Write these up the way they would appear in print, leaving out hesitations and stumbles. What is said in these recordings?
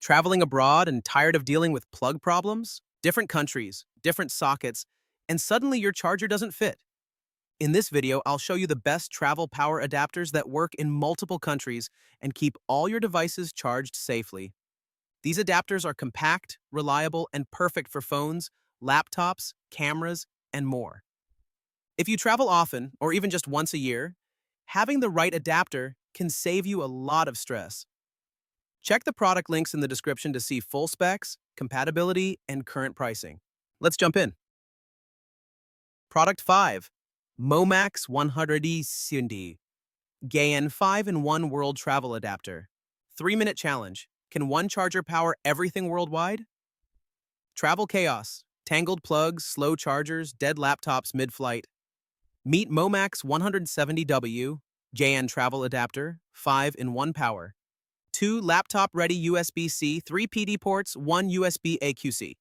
Traveling abroad and tired of dealing with plug problems? Different countries, different sockets, and suddenly your charger doesn't fit. In this video, I'll show you the best travel power adapters that work in multiple countries and keep all your devices charged safely. These adapters are compact, reliable, and perfect for phones, laptops, cameras, and more. If you travel often, or even just once a year, having the right adapter can save you a lot of stress. Check the product links in the description to see full specs, compatibility, and current pricing. Let's jump in. Product 5. Momax 100E Cindy. GAN 5-in-1 World Travel Adapter. 3-minute challenge. Can one charger power everything worldwide? Travel chaos. Tangled plugs, slow chargers, dead laptops mid-flight. Meet Momax 170W GAN Travel Adapter, 5-in-1 power. 2 laptop-ready USB-C, 3 PD ports, 1 USB AQC.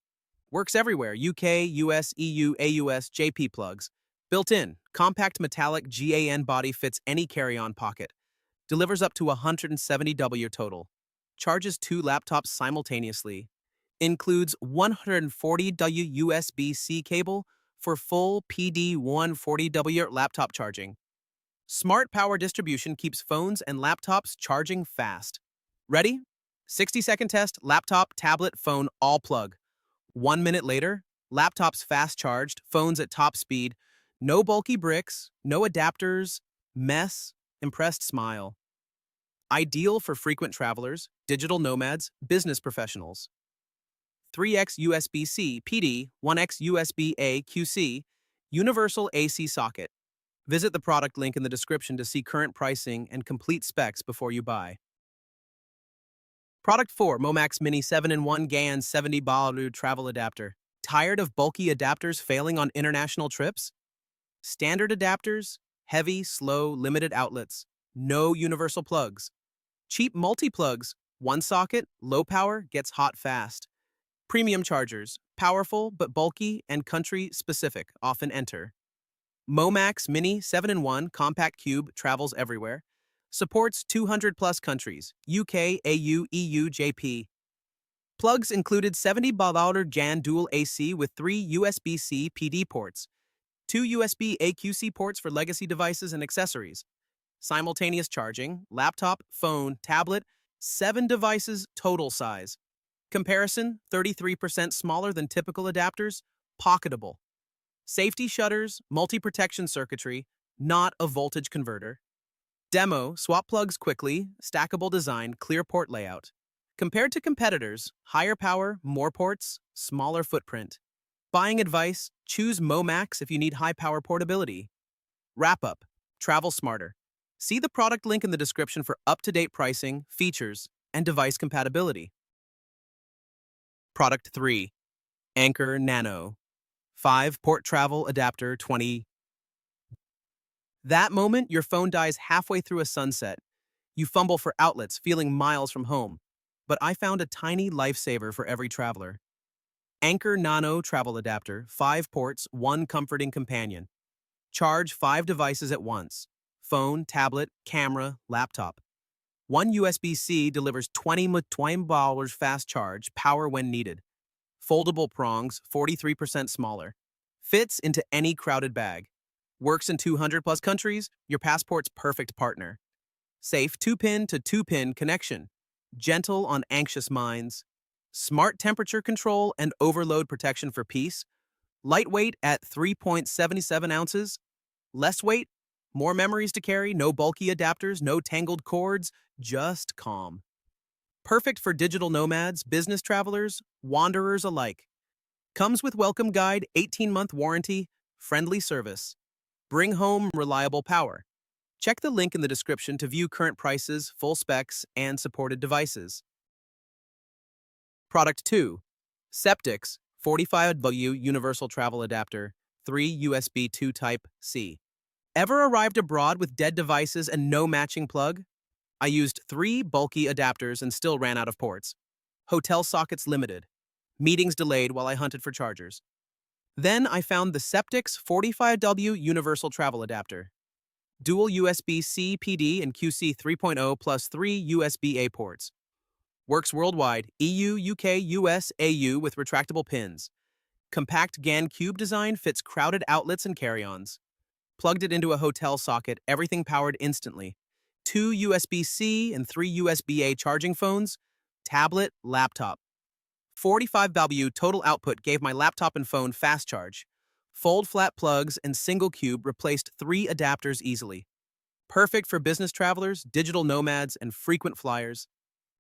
Works everywhere: UK, US, EU, AUS, JP plugs. Built-in, compact metallic GAN body fits any carry-on pocket. Delivers up to 170W total. Charges 2 laptops simultaneously. Includes 140W USB-C cable for full PD 140W laptop charging. Smart power distribution keeps phones and laptops charging fast. Ready? 60-second test, laptop, tablet, phone, all plug. 1 minute later, laptops fast charged, phones at top speed. No bulky bricks, no adapters, mess, impressed smile. Ideal for frequent travelers, digital nomads, business professionals. 3x USB-C PD, 1x USB-A QC, universal AC socket. Visit the product link in the description to see current pricing and complete specs before you buy. Product 4. Momax Mini 7-in-1 GAN 70 Travel Adapter. Tired of bulky adapters failing on international trips? Standard adapters, heavy, slow, limited outlets, no universal plugs. Cheap multi-plugs, one socket, low power, gets hot fast. Premium chargers, powerful but bulky and country-specific, often enter. Momax Mini 7-in-1 Compact Cube travels everywhere. Supports 200-plus countries, UK, AU, EU, JP. Plugs included 70 GAN dual AC with 3 USB-C PD ports, 2 USB AQC ports for legacy devices and accessories. Simultaneous charging, laptop, phone, tablet, 7 devices total size. Comparison, 33% smaller than typical adapters, pocketable. Safety shutters, multi-protection circuitry, not a voltage converter. Demo, swap plugs quickly, stackable design, clear port layout. Compared to competitors, higher power, more ports, smaller footprint. Buying advice, choose Momax if you need high power portability. Wrap up, travel smarter. See the product link in the description for up-to-date pricing, features, and device compatibility. Product 3. Anker Nano 5-port travel adapter 20. That moment, your phone dies halfway through a sunset. You fumble for outlets, feeling miles from home. But I found a tiny lifesaver for every traveler. Anker Nano Travel Adapter, 5 ports, 1 comforting companion. Charge 5 devices at once: phone, tablet, camera, laptop. 1 USB-C delivers 20 fast charge, power when needed. Foldable prongs, 43% smaller. Fits into any crowded bag. Works in 200-plus countries, your passport's perfect partner. Safe 2-pin to 2-pin connection. Gentle on anxious minds. Smart temperature control and overload protection for peace. Lightweight at 3.77 ounces. Less weight, more memories to carry, no bulky adapters, no tangled cords, just calm. Perfect for digital nomads, business travelers, wanderers alike. Comes with welcome guide, 18-month warranty, friendly service. Bring home reliable power. Check the link in the description to view current prices, full specs, and supported devices. Product 2. Septix 45W Universal Travel Adapter, 3 USB 2 Type-C. Ever arrived abroad with dead devices and no matching plug? I used 3 bulky adapters and still ran out of ports. Hotel sockets limited. Meetings delayed while I hunted for chargers. Then I found the Septix 45W Universal Travel Adapter. Dual USB-C PD and QC 3.0 plus 3 USB-A ports. Works worldwide, EU, UK, US, AU with retractable pins. Compact GAN cube design fits crowded outlets and carry-ons. Plugged it into a hotel socket, everything powered instantly. 2 USB-C and 3 USB-A charging phones, tablet, laptop. 45W total output gave my laptop and phone fast charge. Fold flat plugs and single cube replaced 3 adapters easily. Perfect for business travelers, digital nomads, and frequent flyers.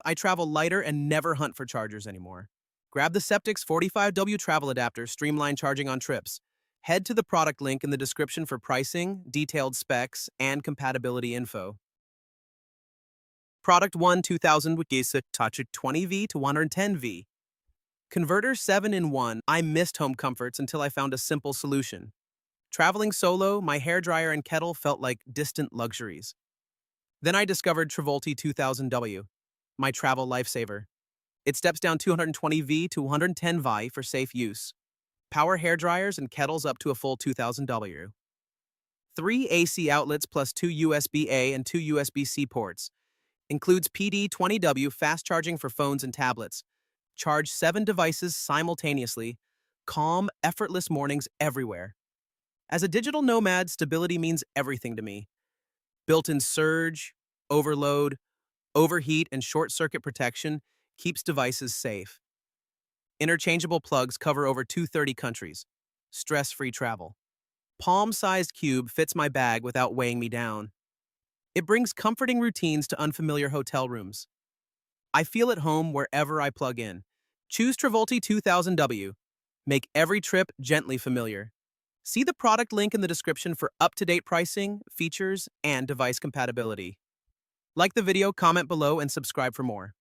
I travel lighter and never hunt for chargers anymore. Grab the Septix 45W travel adapter, streamline charging on trips. Head to the product link in the description for pricing, detailed specs, and compatibility info. Product 1 2000 Wikisa Touch 20V to 110V. Converter 7-in-1. I missed home comforts until I found a simple solution. Traveling solo, my hairdryer and kettle felt like distant luxuries. Then I discovered Travolti 2000W, my travel lifesaver. It steps down 220V to 110V for safe use. Power hairdryers and kettles up to a full 2000W. 3 AC outlets plus 2 USB-A and 2 USB-C ports. Includes PD20W fast charging for phones and tablets. Charge 7 devices simultaneously. Calm, effortless mornings everywhere. As a digital nomad, stability means everything to me. Built-in surge, overload, overheat, and short-circuit protection keeps devices safe. Interchangeable plugs cover over 230 countries. Stress-free travel. Palm-sized cube fits my bag without weighing me down. It brings comforting routines to unfamiliar hotel rooms. I feel at home wherever I plug in. Choose Travolti 2000W. Make every trip gently familiar. See the product link in the description for up-to-date pricing, features, and device compatibility. Like the video, comment below, and subscribe for more.